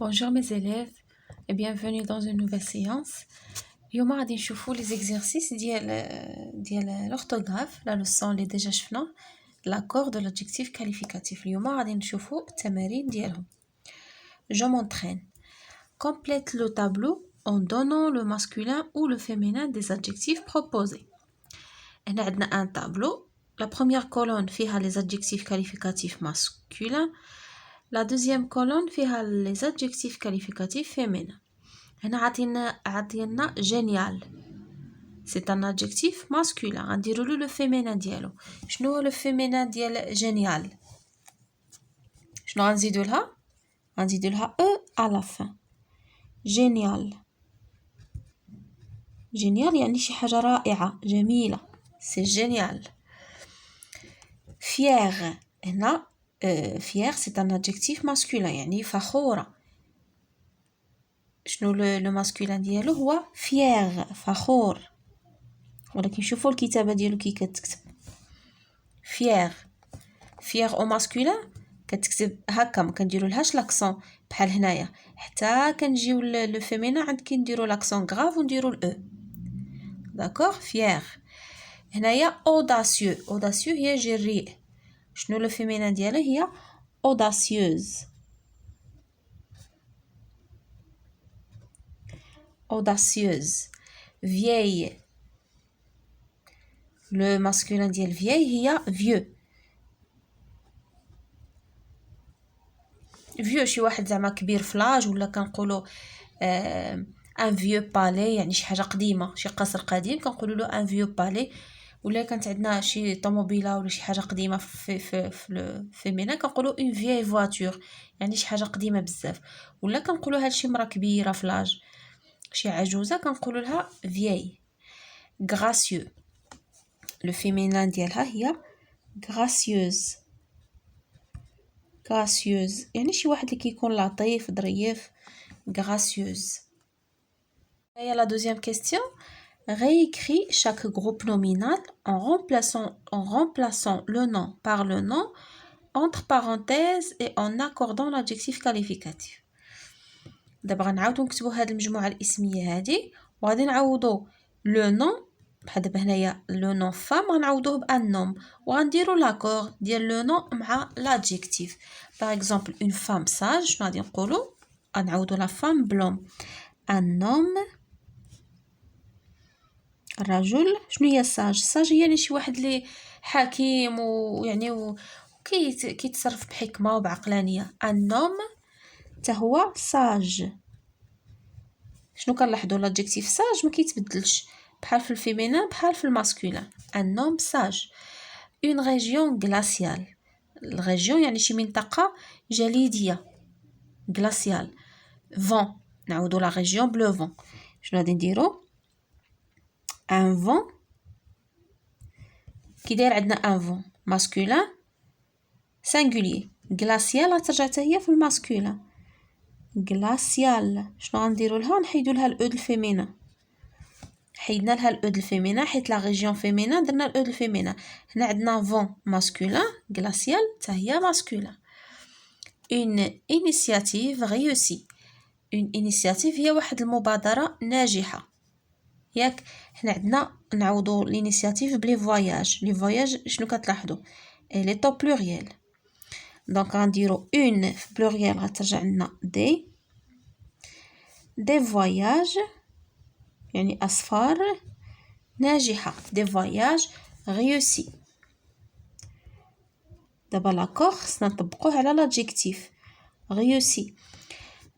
Bonjour mes élèves et bienvenue dans une nouvelle séance. اليوم غادي نشوفوا les exercices ديال l'orthographe. La leçon اللي déjà شفنا l'accord de l'adjectif qualificatif. اليوم غادي نشوفوا التمارين ديالهم. Je m'entraîne. Complète le tableau en donnant le masculin ou le féminin des adjectifs proposés. هنا عندنا un tableau. La première colonne فيها les adjectifs qualificatifs masculins. La deuxième colonne فيها les adjectifs qualificatifs féminins. هنا عطينا génial. C'est un adjectif masculin. غنديروا له le féminin ديالو. شنو هو le féminin ديال génial؟ شنو غنزيدوا لها؟ غنزيدوا لها e à la fin. génial. génial يعني شي حاجة رائعة، جميلة. C'est génial. fier. هنا fier c'est un adjectif masculin يعني فخورة. شنو لو ماسكولين ديالو هو fier فخور. ولكن شوفوا الكتابة ديالو كي كتكتب fier او ماسكولين كتكتب هكا، ما كنديروا لهاش لاكسون بحال هنايا. حتى كنجيو لو فيمينا عند كنديروا لاكسون غراف ونديروا الاو. داكوغ fier. هنايا audacieux هي جريء. شنو لو فيمينا ديالها هي audacieuse. vieille. Le masculin ديال vieille هي vieux. vieux شي واحد زعما كبير فلاج، ولا كنقولوا ان vieux palais يعني شي حاجه قديمه، شي قصر قديم كنقولوا له ان vieux palais. ولا كانت عندنا شي طوموبيله ولا شي حاجه قديمه في فيمينا كنقولوا une vieille voiture يعني شي حاجه قديمه بزاف. ولا كنقولوا هادشي مرا كبيره فلاج، شي عجوزه كنقولوا لها vieille. gracieux. Le féminin ديالها هي gracieuse. gracieuse يعني شي واحد اللي كيكون لطيف ظريف. gracieuse. Et la deuxième question, réécris chaque groupe nominal en remplaçant le nom par le nom entre parenthèses et en accordant l'adjectif qualificatif. دابا غنعاودو نكتبو هاد المجموعه الاسميه هادي وغادي نعوضو لو نون. بحال دابا هنايا لو نون فام غنعوضوه بان نوم وغنديرو لاكور ديال لو نون مع لادجيكتيف. باغ اكزومبل اون فام ساج شنو غادي نقولو؟ غنعوضو لا فام بلوم. ان نوم الرجل شنو هي ساج هي شي واحد اللي حكيم ويعني كيتصرف بحكمه وبعقلانيه. ان نوم حتى هو ساج. شنو كنلاحظوا لادجيكتيف ساج ما كيتبدلش بحال في الفيمينين بحال في الماسكولين. ان نوم ساج. اون ريجيون غلاسيال. الريجيون يعني شي منطقه جليديه. غلاسيال. فون نعوضوا لا ريجيون بلو فون. شنو غادي نديرو؟ ان فون كي داير عندنا ان فون ماسكولين سينغولير. غلاسيال غترجع حتى هي في الماسكولين. غلاسيال شنو غنديرو لها؟ نحيدو لها الاو ديال الفيمينا. حيدنا لها الاو ديال الفيمينا حيت لا ريجيون فيمينا درنا الاو ديال الفيمينا. هنا عندنا فون ماسكولين غلاسيال حتى هي ماسكولين. اون انيشياتيف ريوسي. اون انيشياتيف هي واحد المبادره ناجحه ياك. هنا عندنا نعوضو لينيشياتيف بلي فواياج. لي فواياج شنو كتلاحظوا؟ لي طو بلوريال. دونك غنديرو اون في بلوريال غترجع لنا دي فواياج يعني اسفار ناجحه. دي فواياج ريوسي. دابا لاكور خصنا نطبقوه على لادجيكتيف ريوسي.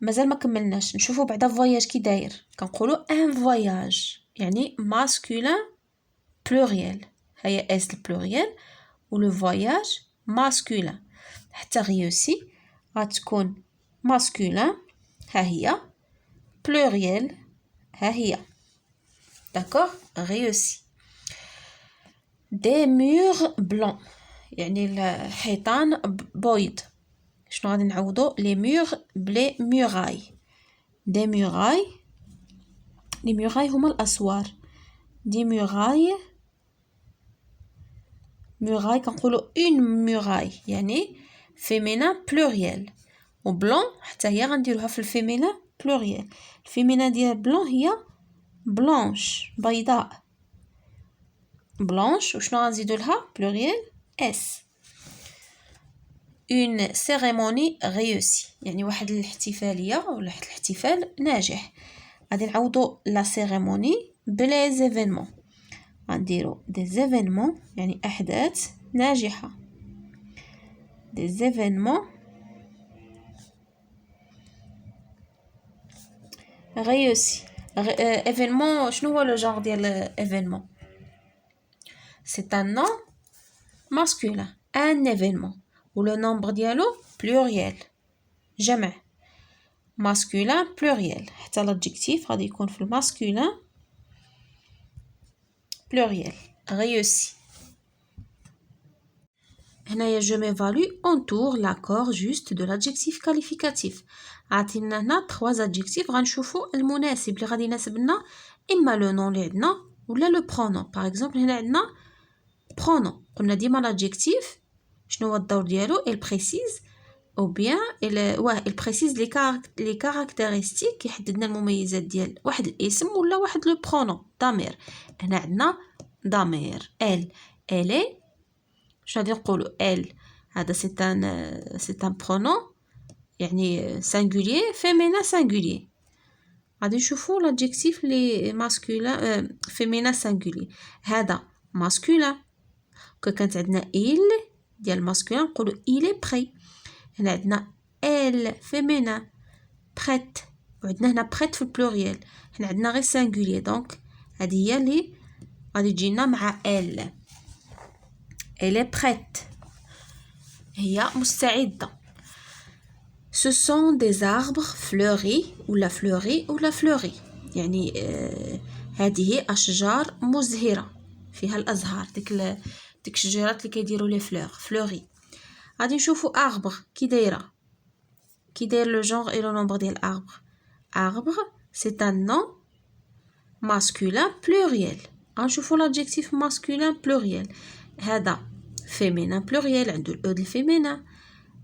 مازال ما كملناش، نشوفوا بعدا فواياج كي داير. كنقولوا ان فواياج يعني ماسكولين بلوريال. هي اس البلوريال ولو فواياج ماسكولين. حتى ريوسي غتكون ماسكولين ها هي، بلوريال ها هي. داكوغ ريوسي. دي مور بلون يعني الحيطان بويض. شنو غادي نعوضو؟ لي مور بلي موراي. دي موراي. لي موراي هما الاسوار. دي موراي. موراي كنقولوا اون موراي يعني فيمينا بلوريال. وبلون حتى هي غنديروها في الفيمينا بلوريال. الفيمينا ديال بلون هي بلانش بيضاء. بلانش وشنو غنزيدو لها بلوريال اس. اون سيريموني réussie يعني واحد الاحتفاليه ولا واحد الاحتفال ناجح. غادي نعوضو لا سيريموني بلي زيفينمون. غنديرو دي زيفينمون يعني احداث ناجحه. دي زيفينمون réussi. événement شنو هو لو جونغ ديال événement؟ c'est un nom masculin un événement و le nombre ديالو pluriel جمع masculin pluriel حتى l'adjectif غادي يكون في الماسكولين pluriel réussi. هنايا je m'évalue entoure l'accord juste de l'adjectif qualificatif. عطينا هنا 3 adjectifs غنشوفوا المناسب اللي غادي يناسبنا اما لو نون اللي عندنا ولا لو برونون. باغ اكزومبل هنا عندنا برونون قلنا ديما l'adjectif شنو هو الدور ديالو il précise ou bien il précise les caractéristiques يحدد لنا المميزات ديال واحد الاسم ولا واحد لو برونون. ضمير هنا عندنا ضمير elle est شنو غادي نقولوا elle هذا سي ان برونون يعني سينغولير فيمينا سينغولير. غادي نشوفوا l'adjectif لي ماسكولين فيمينا سينغولير. هذا ماسكولين كانت عندنا il ديال ماسكولين نقولوا il est prêt. هنا عندنا elle فيمينا prête وعندنا هنا prête في البلوريال. هنا عندنا غير سينغولير دونك هذه هي اللي غادي تجينا مع elle. elle est prête هي مستعدة. ce sont des arbres fleuris ولا fleuris يعني هذه أشجار مزهرة فيها الأزهار ديك الشجيرات اللي كيديروا لي فلوري. غادي نشوفوا arbre كي داير لو جونغ اي لو نومبر ديال arbre c'est un nom masculin pluriel. غنشوفوا l'adjectif masculin pluriel. هذا féminin pluriel عنده الاو ديال féminin.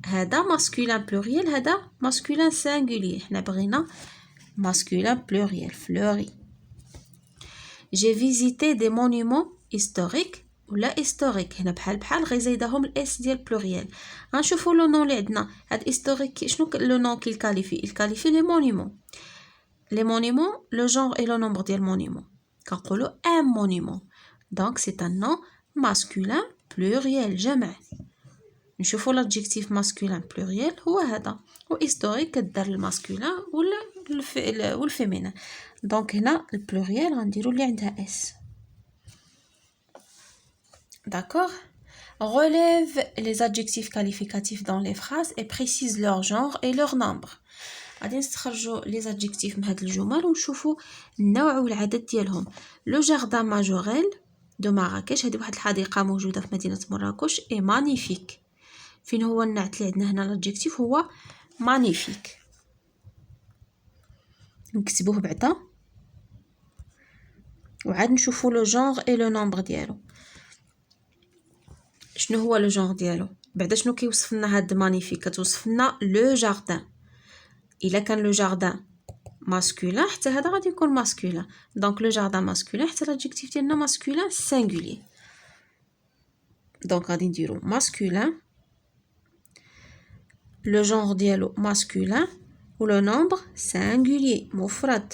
هذا masculin pluriel هذا masculin singulier. حنا بغينا masculin pluriel fleuri. j'ai visité des monuments historiques ولا historique. هنا بحال غيزيدهم الاس ديال بلوريال. غنشوفوا لو نون اللي عندنا هاد historique شنو لو نون كي الكاليفي لي مونيمون. لي مونيمون لو جونغ اي لو نومبر ديال مونيمون كنقولوا ان مونيمون دونك سي ان نون ماسكولين بلوريال جمع. نشوفوا l'adjectif masculin pluriel هو هذا و historique كدار الماسكولين ولا والفيمينين. دونك هنا البلوريال غنديروا اللي عندها اس. d'accord. relève les adjectifs qualificatifs dans les phrases et précise leur genre et leur nombre. غادي نستخرجوا لي زادجيكتيف من هاد الجمل ونشوفوا النوع والعدد ديالهم. لو جاردان ماجوريل دو مراكش هذه واحد الحديقه موجوده في مدينه مراكش اي مانيفيك. فين هو النعت اللي عندنا هنا لادجيكتيف هو مانيفيك. نكتبوه بعدا وعاد نشوفوا لو جونغ اي لو نومبر ديالو. شنو هو لو جونغ ديالو بعدا شنو كيوصف لنا هاد مانيفيك؟ كتوصف لنا لو جاردان. الا كان لو جاردان ماسكولين حتى هذا غادي يكون ماسكولين. دونك لو جاردان ماسكولين حتى لادجيكتيف ديالنا ماسكولين سينغولير. دونك غادي نديرو ماسكولين لو جونغ ديالو ماسكولين و لو نومبر سينغولير مفرد.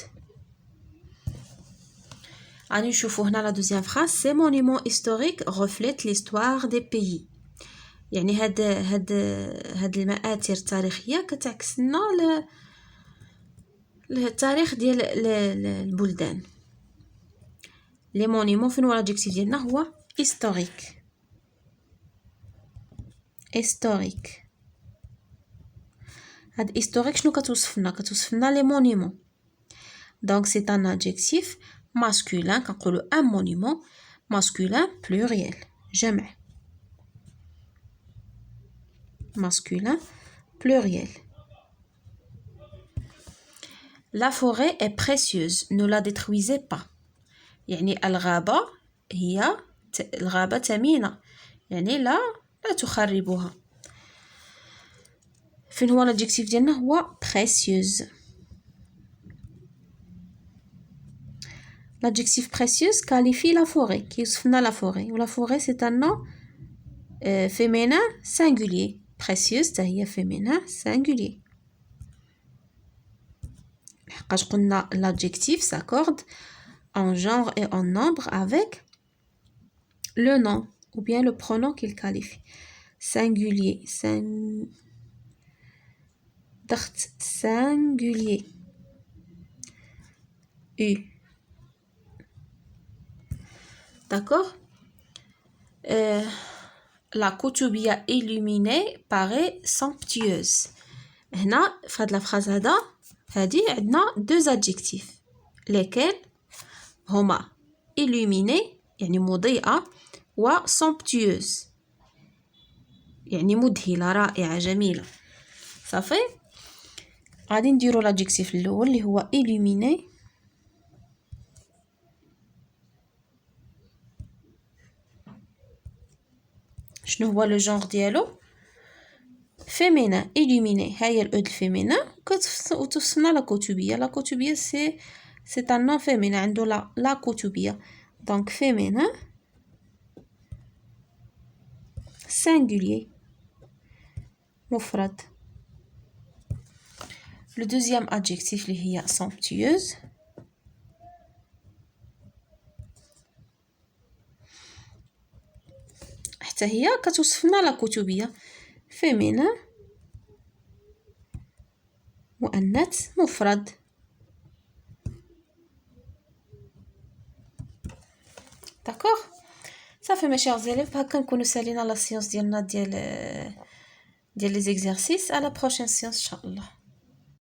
غادي نشوفو هنا لا دوزيام فراز سي مونيمون هيستوريك ريفليت ليستوار دي بيي. يعني هاد المآثر التاريخيه كتعكس لنا التاريخ ديال البلدان. لي مونيمون فين هو لادجيكتيف ديالنا هو هيستوريك. هيستوريك هاد هيستوريك شنو كتوصف لنا لي مونيمون. دونك سي ان ادجيكتيف ماسكولين كنقولوا ان مونيمون ماسكولين بلوريال جمع masculin pluriel. La forêt est précieuse, ne la détruisez pas. يعني الغابة هي الغابة ثمينة يعني لا تخربوها. فين هو l'adjectif ديالنا هو précieuse. L'adjectif précieuse qualifie la forêt كيوصفنا la forêt و la forêt c'est un nom féminin singulier. précieuse تا هي féminin singulier حقاش قلنا l'adjectif s'accorde en genre et en nombre avec le nom ou bien le pronom qu'il qualifie. Singulier singulier U. D'accord. La coutubia illuminée paraît somptueuse. هنا في هاد la phrase هادي عندنا deux adjectifs lesquels هما illuminée يعني مضيئة و somptueuse يعني مذهلة رائعة جميلة. صافي غادي نديرو l'adjectif الأول اللي هو illuminé. شنو هو لو جونغ ديالو؟ féminin illuminé هي الأود الفيمينين وتوصفنا لا كوتوبية. لا كوتوبية c'est un nom féminin عنده لا كوتوبية donc féminin singulier مفرد. le deuxième adjectif اللي هي somptueuse حتى هي كتوصفنا لا كتبية féminin مؤنث مفرد. داكوغ صافي mes chers élèves هكا نكونوا سالينا لا سيونس ديالنا ديال لي زيكزارسيس. à la prochaine séance ان شاء الله.